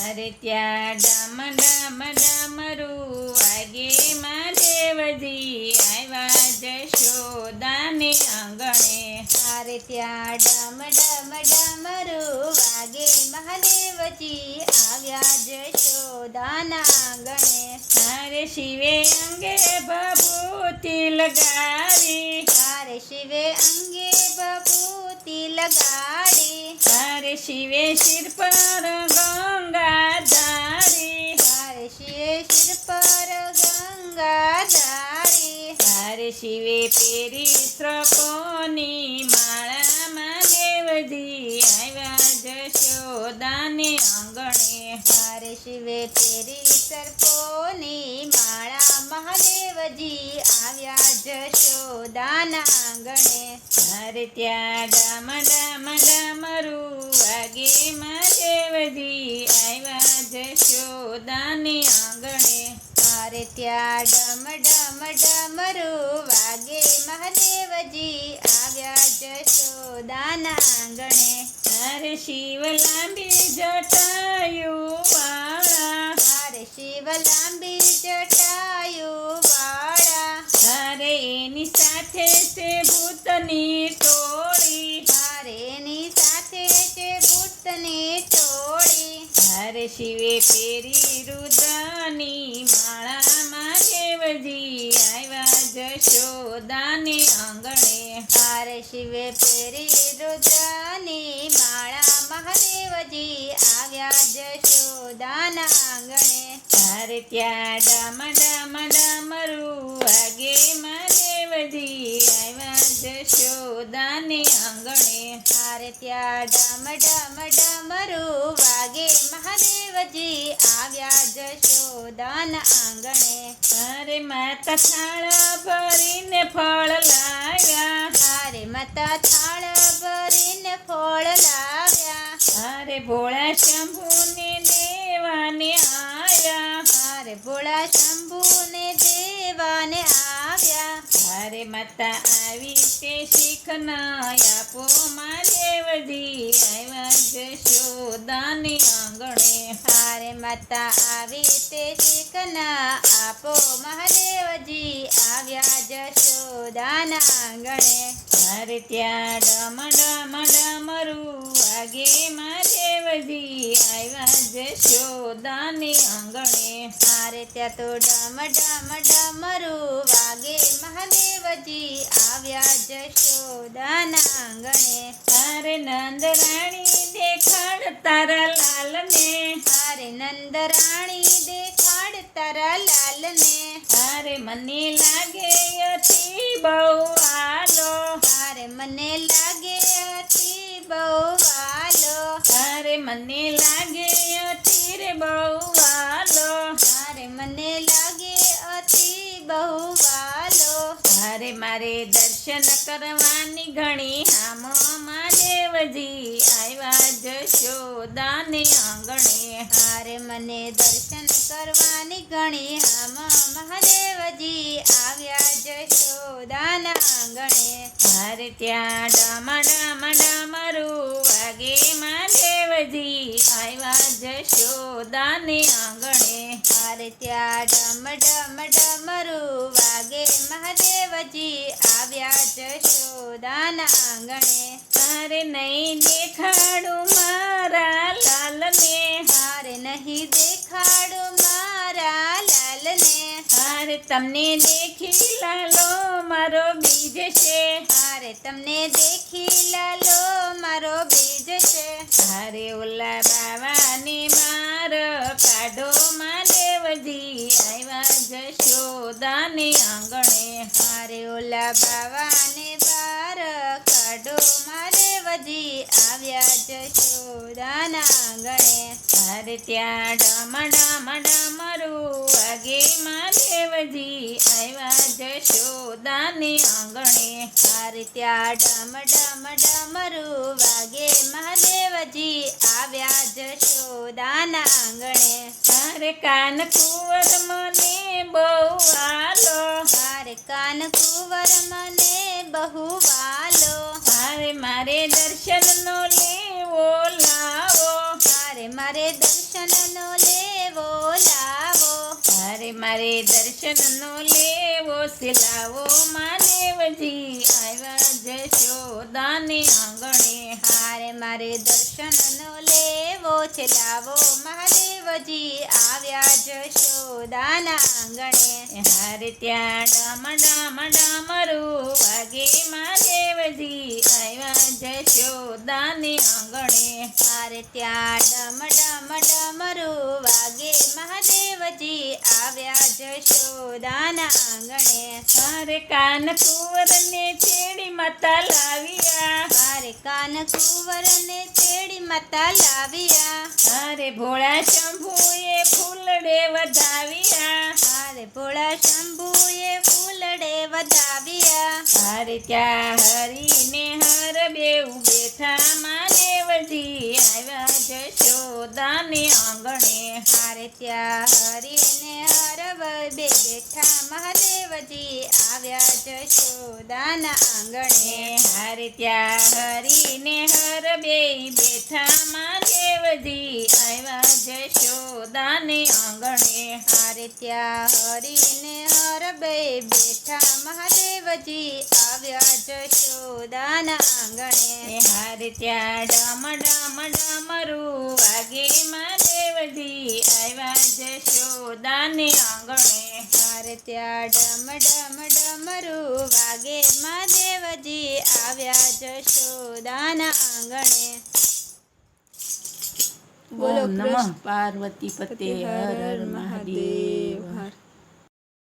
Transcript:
અરે ત્યાં ડામ ડામ ડામરું વાગે મહાદેવજી આવ્યા જશોદાને આંગણે. અરે ત્યાં ડમ ડમ ડમરું વાગે મહાદેવજી આવ્યા જશોદાના આંગણે. અરે શિવે અંગે ભભૂતિ લગાવી. અરે શિવે અંગે ભભૂતિ લગાડી. અરે શિવે શિર પર ગંગા ધારી. અરે શિવે શિર પર ગંગા ધારી. અરે શિવે પેરી શ્રપોની માળા મહાદેવજી આવ્યા જશોદાને આંગણે. અરે શિવે પેરી સર્પોની માળા મહાદેવજી આવ્યા જશોદાના આંગણે. અરે ત્યાં ડામ ડામ ડામરું વાગે મહાદેવજી આવ્યા જશોદાને આંગણે. અરે ત્યાં ડમ ડમ ડમરું વાગે મહાદેવજી આવ્યા જશોદાના આંગણે. અરે શિવ લાંબી જટાયુ વાળા. અરે શિવ લાંબી જટાયુ વાળા. અરે એની સાથે છે ભૂતની ટોળી. અરે એની સાથે છે ભૂતની ટોળી. અરે શિવે પેરી રુદ્રની માળા મહાદેવજી આવ્યા જશોદાને આંગણે. અરે શિવે પેરી રુદ્રની માળા મહાદેવજી આવ્યા જશોદાના આંગણે. અરે ત્યાં ડામ ડામ ડામરું વાગે મહાદેવજી આવ્યા જશોદાને આંગણે. અરે ત્યાં ડમ ડમ ડમરું વાગે મહાદેવજી આવ્યા જશોદાના આંગણે. અરે માતા થાળ ભરીને ફળ લાવ્યા. અરે માતા થાળ ભરીને ફળ લાવ્યા. અરે ભોળા શંભુને દેવાને આયા. અરે ભોળા શંભુને દેવાને આવ્યા. અરે માતા આવી તે શીખ ન આપો મહાદેવજી આવ્યા જશોદાને આંગણે. અરે માતા આવી તે શીખના આપો મહાદેવજી આવ્યા જશોદાના આંગણે. અરે ત્યાં ડમ ડમ ડમરું વાગે મહાદેવજી આવ્યા જશોદાને આંગણે. અરે ત્યાં તો ડમ ડમ ડમરું વાગે મહાદેવજી આવ્યા જશોદાના આંગણે. અરે નંદરાણી દેખાડ તારા લાલને. અરે નંદરાણી દેખાડ તારા લાલને. અરે મને લાગે અતિ બહુ આલો. અરે મને લાગે અતિ બહુ વાલો. અરે મને લાગે અતિ રે બહુ આલો. અરે મને લાગે અતિ બહુ વાલો. અરે મારે દર્શન કરવાની ઘણી હામો મહાદેવજી આવ્યા જશોદાને આંગણે. અરે મને દર્શન કરવાની ઘણી હામ મહાદેવજી આવ્યા જશોદાના આંગણે. અરે ત્યાં ડામ ડામ ડામરું વાગે મહાદેવજી આવ્યા જશોદાને આંગણે. અરે ત્યાં ડમ ડમ ડમરું વાગે મહાદેવજી આવ્યા જશોદાના આંગણે. અરે નહીં દેખાડું મારા લાલને. અરે નહીં દેખાડું મારા લાલને. અરે તમને દેખી લાલો મારો બીજ છે. અરે તમને દેખી લાલો મારો બીજ છે. અરે ઓલા બાવાને માર કાઢો મહાદેવજી આવ્યા જશોદાને આંગણે. અરે ઓલા બાવાને બાર કાઢો મહાદેવજી આવ્યા જશોદાના આંગણે. અરે ત્યાં ડામ ડામ ડામરું વાગે મહાદેવજી આવ્યા જશોદાને આંગણે. અરે ત્યાં ડમ ડમ ડમરું વાગે મહાદેવજી આવ્યા જશોદાના આંગણે. અરે કાન કુંવર મને બહુ આલો. અરે કાન કુંવર મને બહુ વાલો. અરે મારે દર્શનનો લેવો લાવો. અરે હારે મારે દર્શનનો લેવો લાવો, અરે મારે દર્શનનો લેવો છે લાવો, મહાદેવજી આવ્યા જશોદાને આંગણે. હારે મારે દર્શનનો લેવો છે લાવો, મહાદેવજી આવ્યા જશોદાના આંગણે. હારે ત્યાં ડામ ડામરું વાગે, મહાદેવજી આવ્યા જશોદાને આંગણે. હારે ત્યાં ડમરું વાગે, મહાદેવજી આવ્યા જશોદાના આંગણે. હારે કાન કુંવરને છેડી માતા લાવ્યા, હારે કાન કુંવરને તેડી માતા લાવ્યા, હારે ભોળા શંભુએ ફૂલડે વધાવ્યા, હારે ભોળા શંભુએ ફૂલડે વધાવ્યા. હારે ત્યાં હરીને હર બેઉ બેઠા, મહાદેવજી આવ્યા જશોદાને આંગણે. હારે ત્યાં હરીને હરવ બે બેઠા, મહાદેવજી આવ્યા જશોદાના આંગણે. હારે ત્યાં હરીને હર બે બેઠા, મહાદેવજી આવ્યા જશોદાને આંગણે. હારે ત્યાં હરીને હરબે બેઠા, મહાદેવજી આવ્યા જશોદાના આંગણે. હારે ત્યાં ડામરું વાગે, મહાદેવજી આવ્યા જશોદાને આંગણે. હારે ત્યાં ડમરું વાગે, મહાદેવજી આવ્યા જશોદાના આંગણે. ઓમ નમઃ પાર્વતી પતે હર હર મહાદેવ.